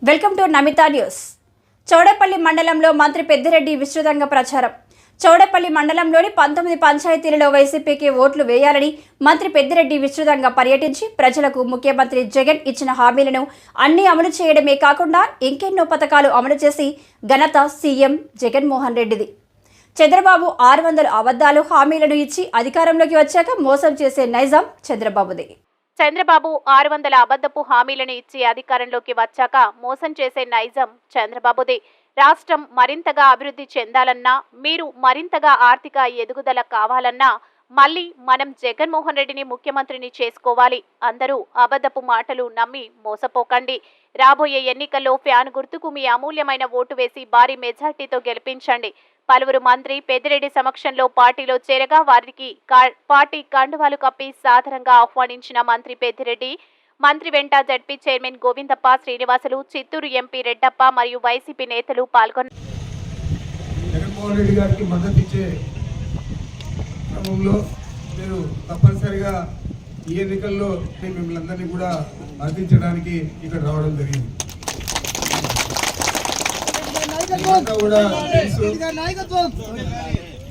Welcome to Namita news. Chowdepalli మండలంలో మంత్రి పెద్దిరెడ్డి విస్తృతంగా ప్రచారం. చౌడేపల్లి మండలంలోని 19 పంచాయతీలలో వైసీపీకి ఓట్లు వేయాలని మంత్రి పెద్దిరెడ్డి విస్తృతంగా పర్యటించి ప్రజలకు ముఖ్యమంత్రి జగన్ ఇచ్చిన హామీలను అన్ని అమలు చేయడమే కాకుండా ఇంకెన్నో పథకాలు అమలు చేసి ఘనత సీఎం జగన్మోహన్ రెడ్డిది. చంద్రబాబు 600 అబద్ధాలు హామీలను ఇచ్చి అధికారంలోకి వచ్చాక మోసం చేసే నైజాం చంద్రబాబుది. చంద్రబాబు 600 అబద్ధపు హామీలను ఇచ్చి అధికారంలోకి వచ్చాక మోసం చేసే నైజం చంద్రబాబుది. రాష్ట్రం మరింతగా అభివృద్ధి చెందాలన్నా, మీరు మరింతగా ఆర్థిక ఎదుగుదల కావాలన్నా మళ్ళీ మనం జగన్మోహన్ రెడ్డిని ముఖ్యమంత్రిని చేసుకోవాలి. అందరూ అబద్ధపు మాటలు నమ్మి మోసపోకండి. రాబోయే ఎన్నికల్లో ఫ్యాన్ గుర్తుకు మీ అమూల్యమైన ఓటు వేసి భారీ మెజార్టీతో గెలిపించండి. పలువురు మంత్రి పెద్దిరెడ్డి సమక్షంలో పార్టీలో చేరగా వారికి పార్టీ కండువాలు కప్పి సాదరంగా ఆహ్వానించిన మంత్రి పెద్దిరెడ్డి మంత్రి వెంట ZP chairman Govindappa, Srinivasulu, Chittoor MP Reddappa మరియు వైసీపీ నేతలు పాల్గొన్నారు. జగన్మోహన్ రెడ్డి గారికి మద్దతు ఇచ్చే క్రమంలో నేను తప్పనిసరిగా ఈ ఎన్నికల్లో మిమ్మల్ని అందరినీ కూడా అందించడానికి ఇక్కడ రావడం జరిగింది.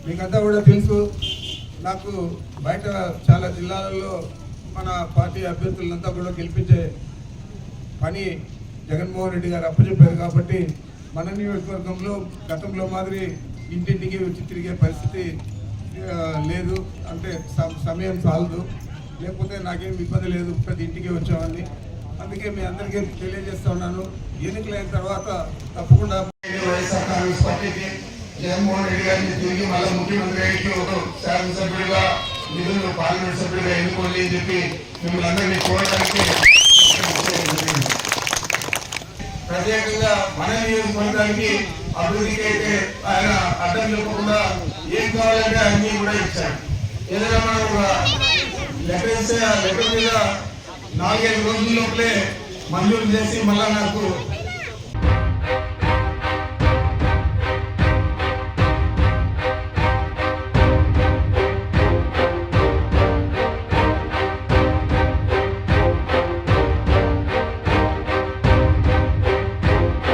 మీకంతా కూడా తెలుసు, నాకు బయట చాలా జిల్లాలలో మన పార్టీ అభ్యర్థులంతా కూడా గెలిపించే పని జగన్మోహన్ రెడ్డి గారు అప్పచెప్పారు. కాబట్టి మన నియోజకవర్గంలో గతంలో మాదిరి ఇంటింటికి వచ్చి తిరిగే పరిస్థితి లేదు. అంటే సమయం చాలదు, లేకపోతే నాకేం ఇబ్బంది లేదు, ప్రతి ఇంటికి వచ్చామని. అందుకే మీ అందరికీ తెలియజేస్తా ఉన్నాను, ఎన్నికలైన తర్వాత తప్పకుండా వైఎస్ఆర్ కాంగ్రెస్ పార్టీకి జగన్మోహన్ రెడ్డి గారిని తిరిగి మళ్ళీ ముఖ్యమంత్రి ఒక శాసనసభ్యుడిగా, నిధులు పార్లమెంట్ సభ్యుడిగా ఎన్నుకోండి అని చెప్పి మిమ్మల్ని అందరినీ కోరడానికి ప్రత్యేకంగా మన నియోజకవర్గానికి అభివృద్ధికి అయితే ఆయన అడ్డం చెప్పకుండా ఏం కావాలంటే అన్ని కూడా ఇచ్చారు. ఏదైనా మనం ఒక లెటర్ ఇస్తే ఆ లెటర్ మీద 4-5 రోజుల లోపలే మంజూరు చేసి మళ్ళా నాకు